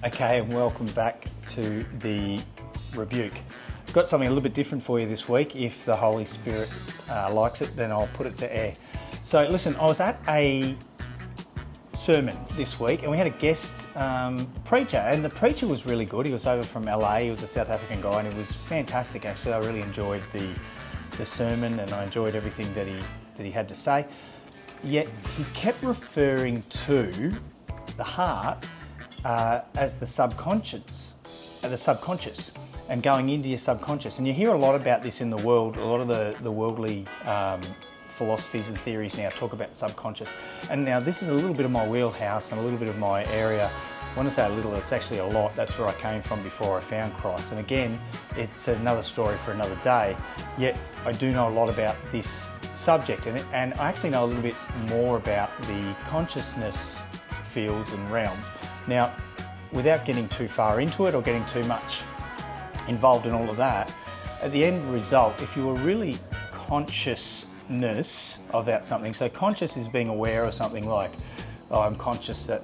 Okay, and welcome back to the Rebuke. I've got something a little bit different for you this week. If the Holy Spirit likes it, then I'll put it to air. So listen, I was at a sermon this week and we had a guest preacher, and the preacher was really good. He was over from LA, he was a South African guy, and it was fantastic actually. I really enjoyed the sermon and I enjoyed everything that he had to say. Yet he kept referring to the heart as the subconscious, and going into your subconscious. And you hear a lot about this in the world. A lot of the worldly philosophies and theories now talk about the subconscious. And now this is a little bit of my wheelhouse and a little bit of my area. When I say a little, it's actually a lot. That's where I came from before I found Christ. And again, it's another story for another day. Yet I do know a lot about this subject, and I actually know a little bit more about the consciousness fields and realms. Now, without getting too far into it or getting too much involved in all of that, at the end result, if you were really consciousness about something, so conscious is being aware of something like, oh, I'm conscious that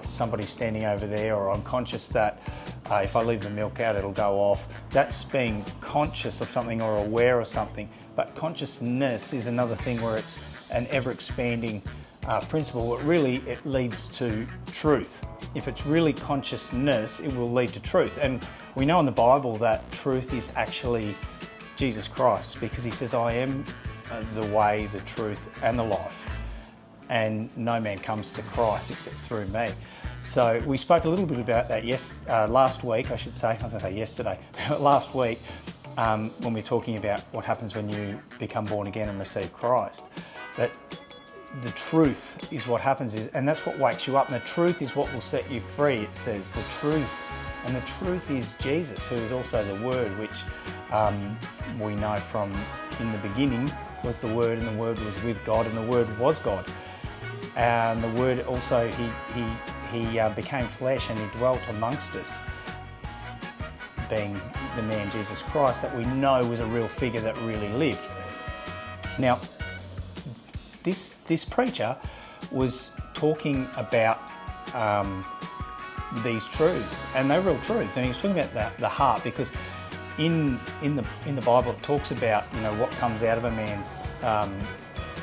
somebody's standing over there, or I'm conscious that if I leave the milk out, it'll go off. That's being conscious of something or aware of something. But consciousness is another thing where it's an ever-expanding principle. It leads to truth. If it's really consciousness, it will lead to truth. And we know in the Bible that truth is actually Jesus Christ, because he says, I am the way, the truth, and the life. And no man comes to Christ except through me. So we spoke a little bit about that last week, I should say. I was going to say yesterday. Last week, when we were talking about what happens when you become born again and receive Christ. That the truth is what happens, and that's what wakes you up, and the truth is what will set you free. It says the truth, and the truth is Jesus, who is also the Word, which we know from in the beginning was the Word, and the Word was with God, and the Word was God. And the Word also, he became flesh and he dwelt amongst us, being the man Jesus Christ that we know was a real figure that really lived. Now, this preacher was talking about these truths, and they're real truths. And he was talking about the heart, because in the Bible it talks about, what comes out of a man's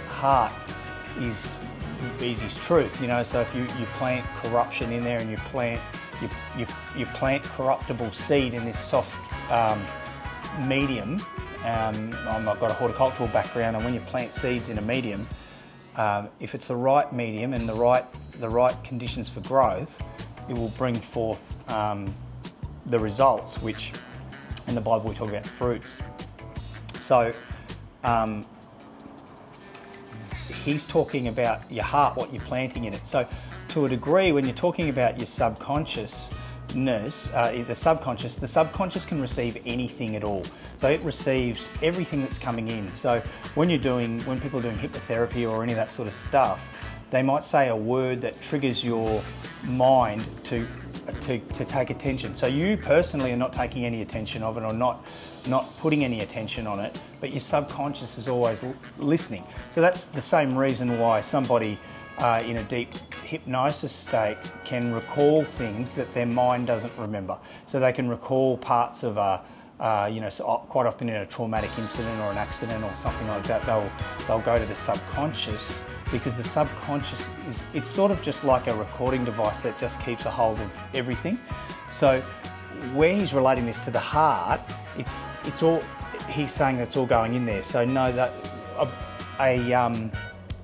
heart is his truth. So if you plant corruption in there, and you plant corruptible seed in this soft medium. I've got a horticultural background, and when you plant seeds in a medium, if it's the right medium and the right conditions for growth, it will bring forth the results, which in the Bible we talk about fruits. So he's talking about your heart, what you're planting in it. So to a degree, when you're talking about your subconsciousness, the subconscious can receive anything at all. So it receives everything that's coming in. So when people are doing hypnotherapy or any of that sort of stuff, they might say a word that triggers your mind to take attention. So you personally are not taking any attention of it, or not putting any attention on it, but your subconscious is always listening. So that's the same reason why somebody in a deep hypnosis state can recall things that their mind doesn't remember. So they can recall parts of quite often in a traumatic incident or an accident or something like that, they'll go to the subconscious, because the subconscious it's sort of just like a recording device that just keeps a hold of everything. So where he's relating this to the heart, it's all, he's saying that's all going in there. So know that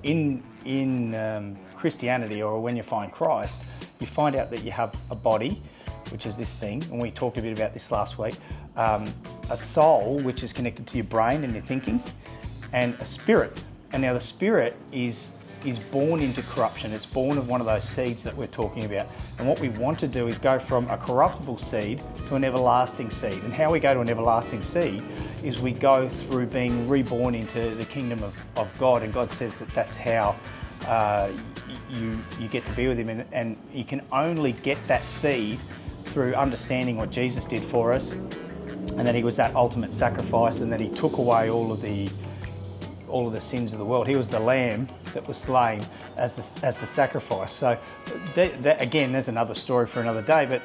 in Christianity, or when you find Christ, you find out that you have a body, which is this thing, and we talked a bit about this last week, a soul, which is connected to your brain and your thinking, and a spirit. And now the spirit is born into corruption. It's born of one of those seeds that we're talking about. And what we want to do is go from a corruptible seed to an everlasting seed. And how we go to an everlasting seed is we go through being reborn into the kingdom of God. And God says that that's how you get to be with him. And you can only get that seed through understanding what Jesus did for us, and that he was that ultimate sacrifice, and that he took away all all of the sins of the world. He was the lamb that was slain as the sacrifice. So that again, there's another story for another day. But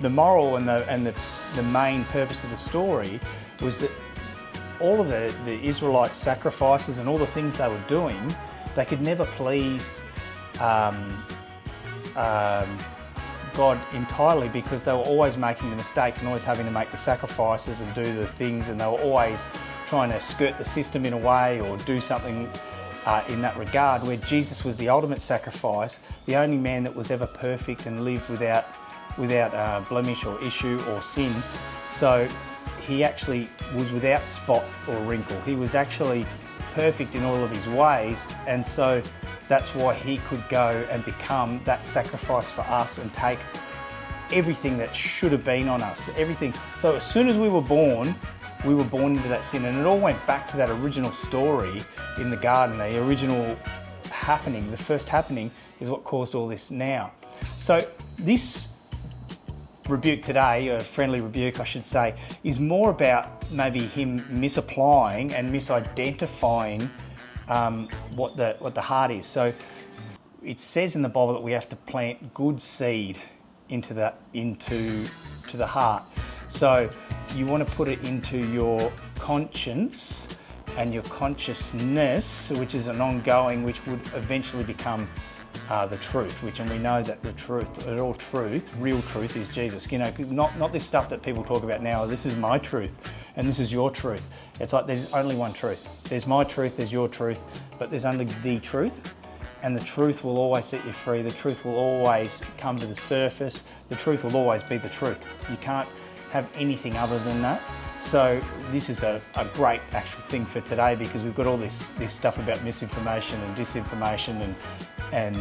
the moral and the main purpose of the story was that all of the Israelites' sacrifices and all the things they were doing, they could never please God entirely, because they were always making the mistakes and always having to make the sacrifices and do the things, and they were always trying to skirt the system in a way or do something in that regard, where Jesus was the ultimate sacrifice, the only man that was ever perfect and lived without blemish or issue or sin. So he actually was without spot or wrinkle. He was actually perfect in all of his ways, and so that's why he could go and become that sacrifice for us and take everything that should have been on us, everything. So as soon as we were born into that sin, and it all went back to that original story in the garden. The original happening, the first happening, is what caused all this now. So this rebuke today, a friendly rebuke I should say, is more about maybe him misapplying and misidentifying what the heart is. So it says in the Bible that we have to plant good seed into the heart. So you want to put it into your conscience and your consciousness, which is an ongoing, which would eventually become the truth, and we know that the truth, all truth, real truth, is Jesus. You know, not this stuff that people talk about now. This is my truth, and this is your truth. It's like there's only one truth. There's my truth, there's your truth, but there's only the truth, and the truth will always set you free. The truth will always come to the surface. The truth will always be the truth. You can't have anything other than that. So this is a great actual thing for today, because we've got all this stuff about misinformation and disinformation and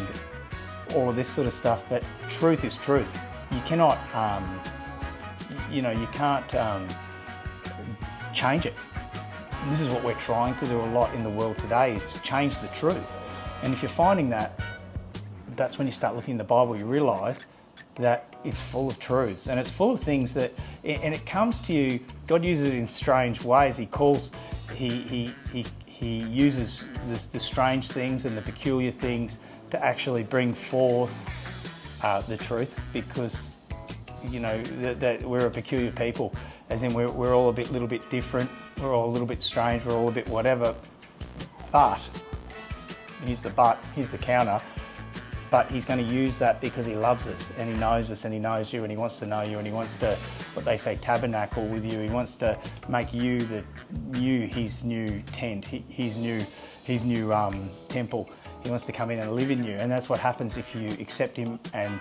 all of this sort of stuff, but truth is truth. You cannot, you can't change it. And this is what we're trying to do a lot in the world today, is to change the truth. And if you're finding that, that's when you start looking in the Bible, you realise that it's full of truths, and it's full of things that, and it comes to you, God uses it in strange ways. He uses the strange things and the peculiar things to actually bring forth the truth, because that we're a peculiar people, as in we're all a little bit different, we're all a little bit strange, we're all a bit whatever. But here's the counter. But he's going to use that because he loves us, and he knows us, and he knows you, and he wants to know you, and he wants to, what they say, tabernacle with you. He wants to make you his new tent, his new temple. He wants to come in and live in you, and that's what happens if you accept him and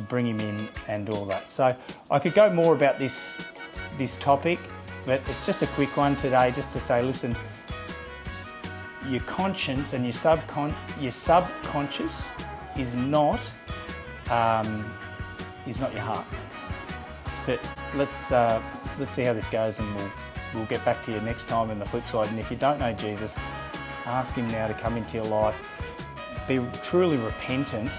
bring him in and all that. So I could go more about this topic, but it's just a quick one today, just to say, listen, your conscience and your subconscious is not your heart. But let's see how this goes, and we'll get back to you next time on the flip side. And if you don't know Jesus, ask him now to come into your life. Be truly repentant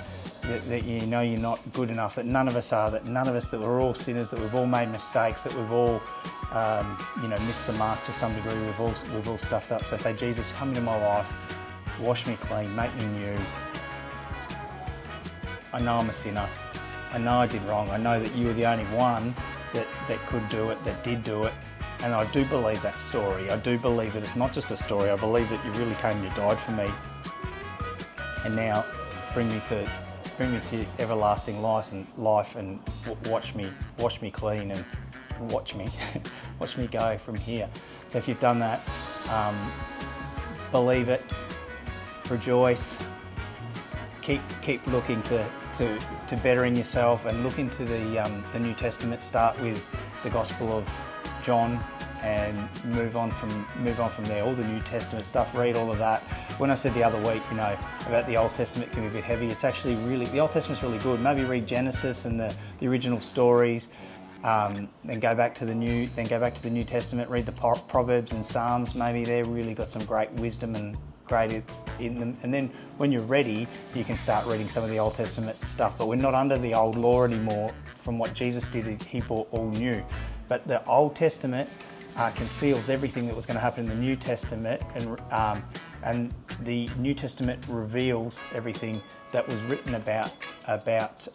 that you know you're not good enough, that none of us are, that we're all sinners, that we've all made mistakes, that we've all missed the mark to some degree. We've all stuffed up. So say, Jesus, come into my life, wash me clean, make me new. I know I'm a sinner. I know I did wrong. I know that you were the only one that could do it, that did do it. And I do believe that story. I do believe that it's not just a story. I believe that you really came and you died for me. And now bring me to everlasting life and wash me clean and watch me go from here. So if you've done that, believe it, rejoice, keep looking to bettering yourself, and look into the New Testament. Start with the Gospel of John and move on from there. All the New Testament stuff, read all of that. When I said the other week, about the Old Testament can be a bit heavy, it's actually the Old Testament's really good. Maybe read Genesis and the original stories, then go back to the New Testament, read the Proverbs and Psalms. Maybe they've really got some great wisdom and great in them. And then when you're ready, you can start reading some of the Old Testament stuff. But we're not under the old law anymore. From what Jesus did, he brought all new. But the Old Testament conceals everything that was going to happen in the New Testament, and the New Testament reveals everything that was written about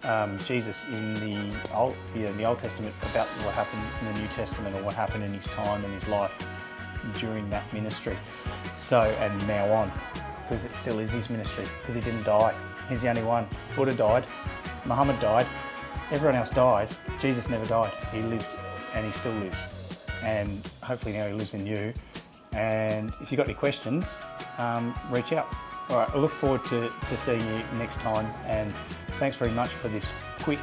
Jesus in the Old Testament, about what happened in the New Testament, or what happened in his time and his life during that ministry. So, and now on, because it still is his ministry, because he didn't die. He's the only one. Buddha died, Muhammad died, everyone else died. Jesus never died. He lived, and he still lives. And hopefully now he lives in you. And if you've got any questions, reach out. All right, I look forward to seeing you next time. And thanks very much for this quick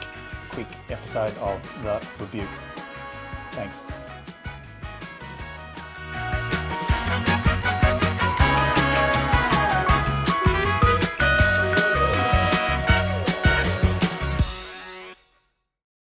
episode of the Rebuke. Thanks.